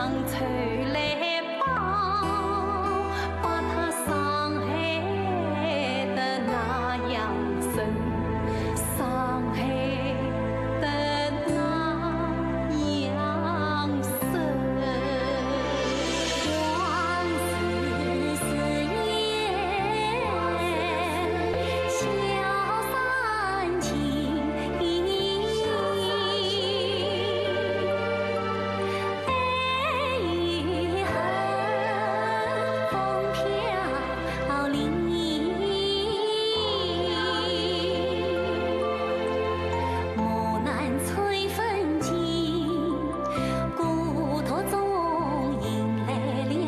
像吹来棒，把它伤害的那样深，伤害的那样深。往事是烟，消散尽。爱恨风飘零，木难催分尽，骨头中迎来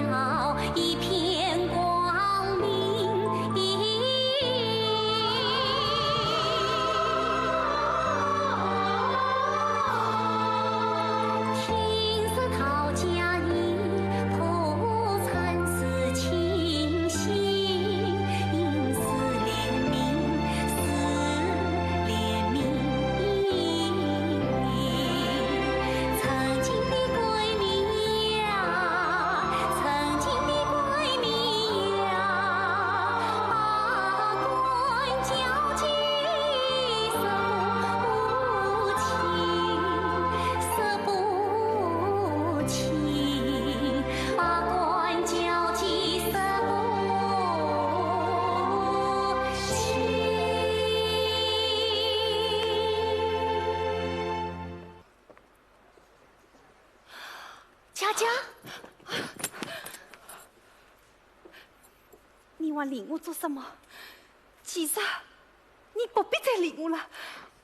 了一片光明。听说陶家人破产是清醒，因是怜悯，是怜悯。曾经的闺蜜呀，曾经的闺蜜呀，把官交际舍不清，舍不清，把官交际舍不清。佳佳，你还理我做什么？其实你不必再理我了，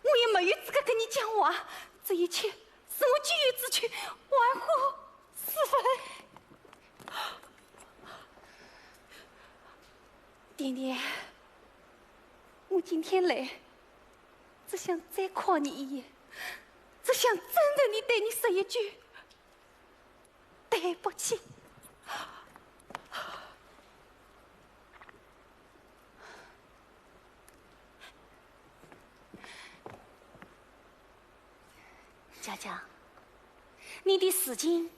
我也没有资格跟你讲话。这一切是我咎由自取，玩火是非。爹爹，我今天来，只想再夸你一眼，只想真诚地对你说一句对不起。佳佳，你的事情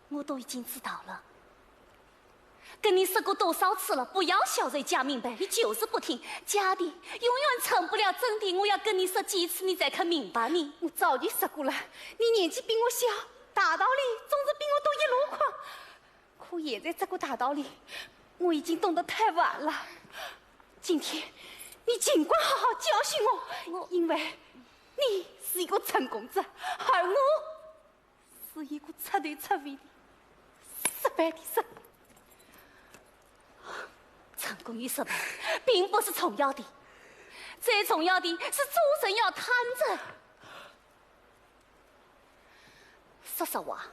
我都已经知道了，跟你说过多少次了，不要小人家明白，你就是不听，假的永远成不了真的。我要跟你说几次，你才肯明白你。我早就说过了，你年纪比我小，大道理总是比我多一箩筐。可现在这个大道理，我已经懂得太晚了。今天你尽管好好教训我，因为你是一个成功者，而我是一个彻头彻尾的失败的人。成功与失败并不是重要的，最重要的是做人要坦诚。说实话，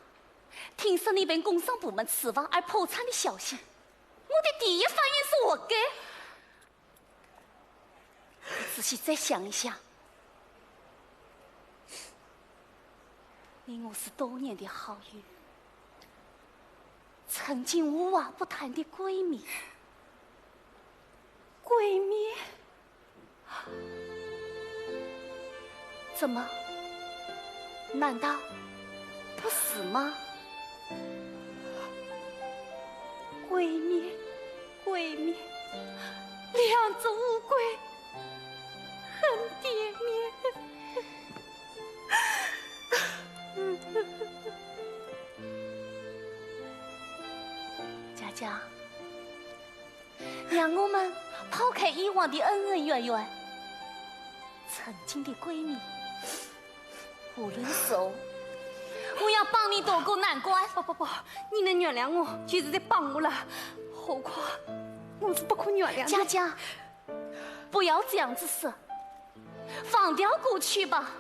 听说你被工商部门辞亡而破产的消息，我的第一反应是活该。仔细再想一想，你我是多年的好友，曾经无话不谈的闺蜜。闺蜜？怎么？难道不是吗？闺蜜，闺蜜，两只乌龟很爹面。佳佳，让我们抛开以往的恩恩怨怨，曾经的闺蜜，无论走，我要帮你渡过难关。不，你能原谅我，就是在帮我了。何况我是不可原谅的。佳佳，不要这样子说，放掉过去吧。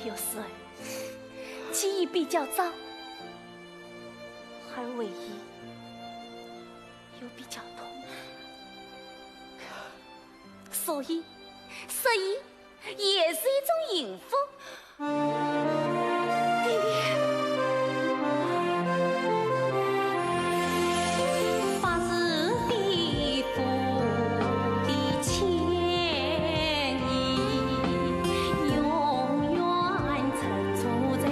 有时候记忆比较早，而回忆又比较痛，所以失忆也是一种幸福。弟弟，发自地府的歉意，永远沉着在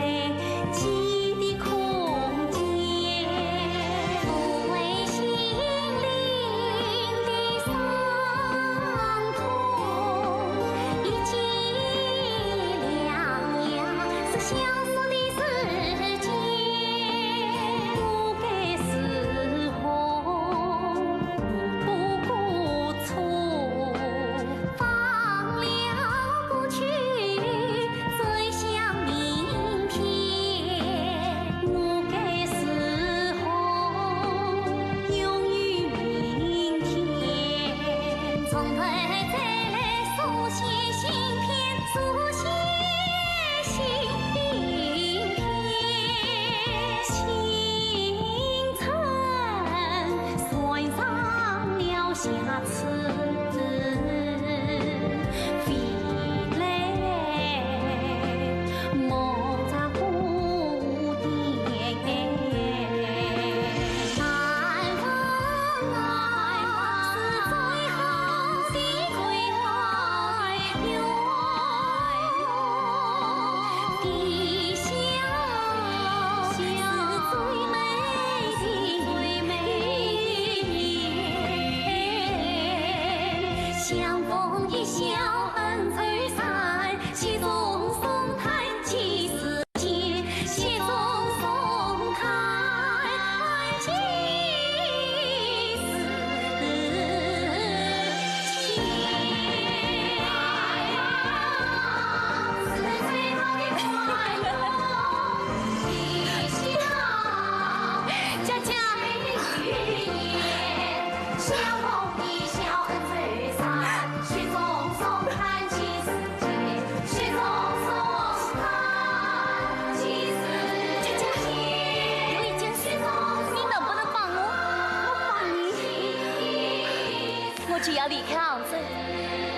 就要离开杭州，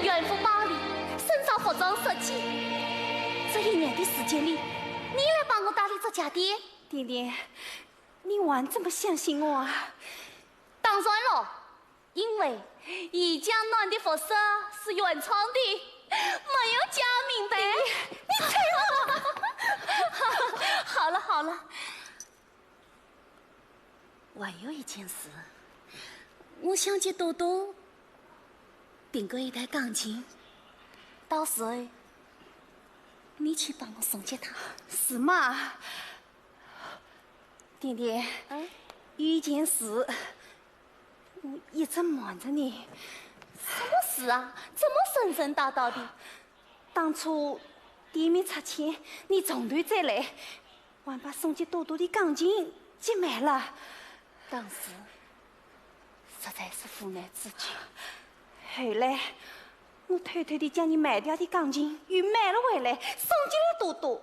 远赴巴黎深造服装设计。这1年的时间里，你来帮我打理这家店。点点，你还这么相信我啊？当然了，因为宜江暖的服饰是原创的，没有假名牌。你吹我！好了好了，还有一件事，我想借多多订购一台钢琴，到时候你去帮我送给他。是吗？点点，有一件事，我一直瞒着你。什么事啊？这么神神叨叨的？当初店面拆迁，你从头再来，还把送给多多的钢琴寄卖了。当时实在是无奈之举。后来，我偷偷地将你卖掉的钢琴又买了回来，送给了多多。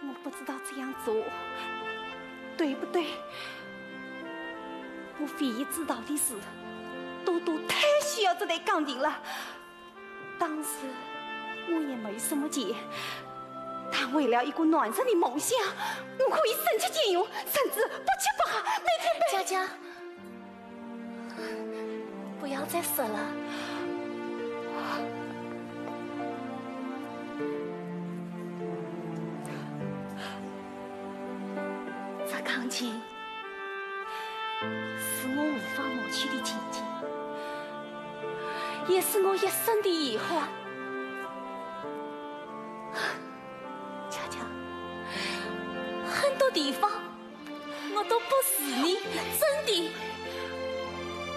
我不知道这样做对不对。我唯一知道的是，多多太需要这台钢琴了。当时我也没什么钱，但为了一个男生的梦想，我可以省吃俭用，甚至不吃不喝，每天背。佳佳，不要再说了。这钢琴是我无法抹去的情景，也是我一生的遗憾。佳佳，很多地方我都不是你，真的。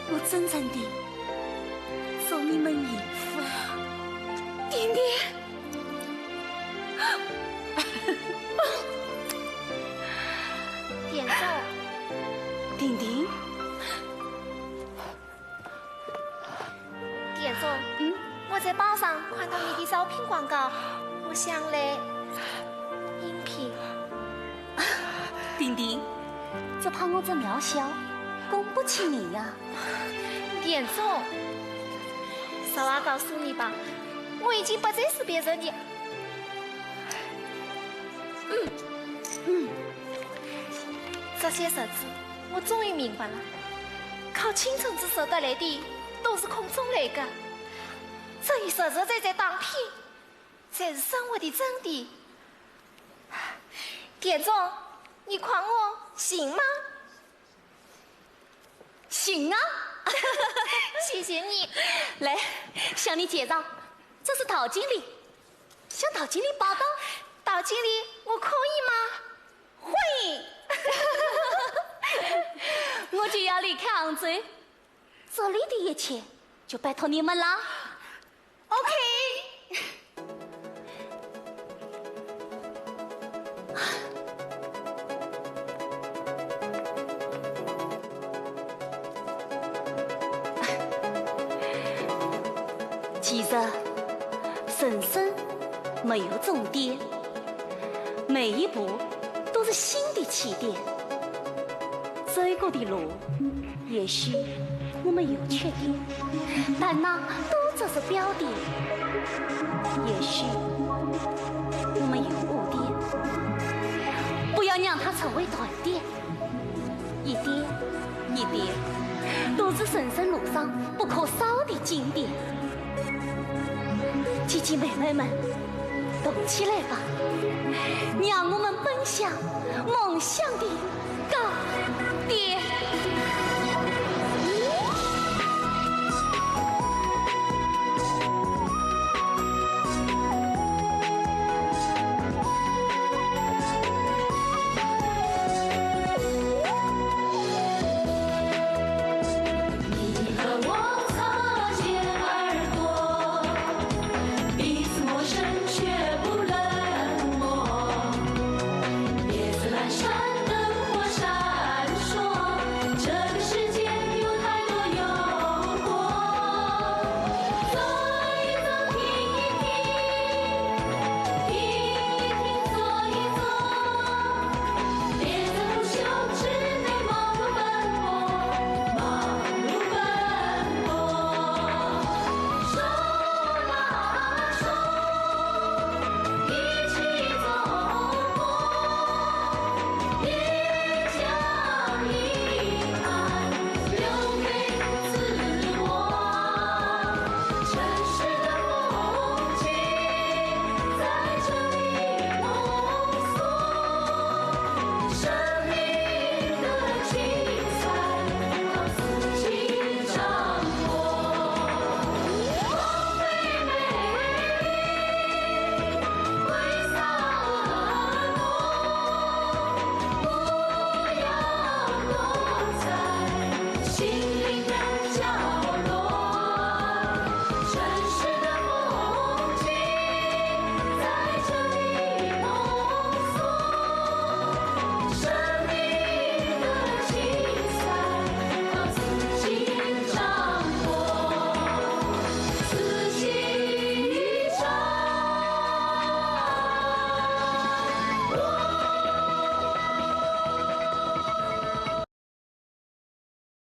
我真正的祝你们幸福，点点。点总，丁丁，点总，我在报上看到你的招聘广告，我想来应聘。丁丁，只怕我这渺小，供不起你呀。点总，实话告诉你吧，我已经不再是别人的。这些日子我终于明白了，靠青春子收得来的都是空中来的，只有实实在在当拼，才是生活的真谛。点总，你夸我行吗？行啊！谢谢你。来，向你介绍，这是陶经理，向陶经理报道。陶经理，我可以吗？欢迎。我就要离开杭州，这里的一切就拜托你们了。OK。其实，人生没有终点，每一步都是新的起点。走过的路，也许我们有缺点，但那都只是标点。也许我们有污点，不要让它成为短点。一点一点，都是人生路上不可少的经典。姐姐妹妹们，动起来吧，让我们奔向梦想的高点。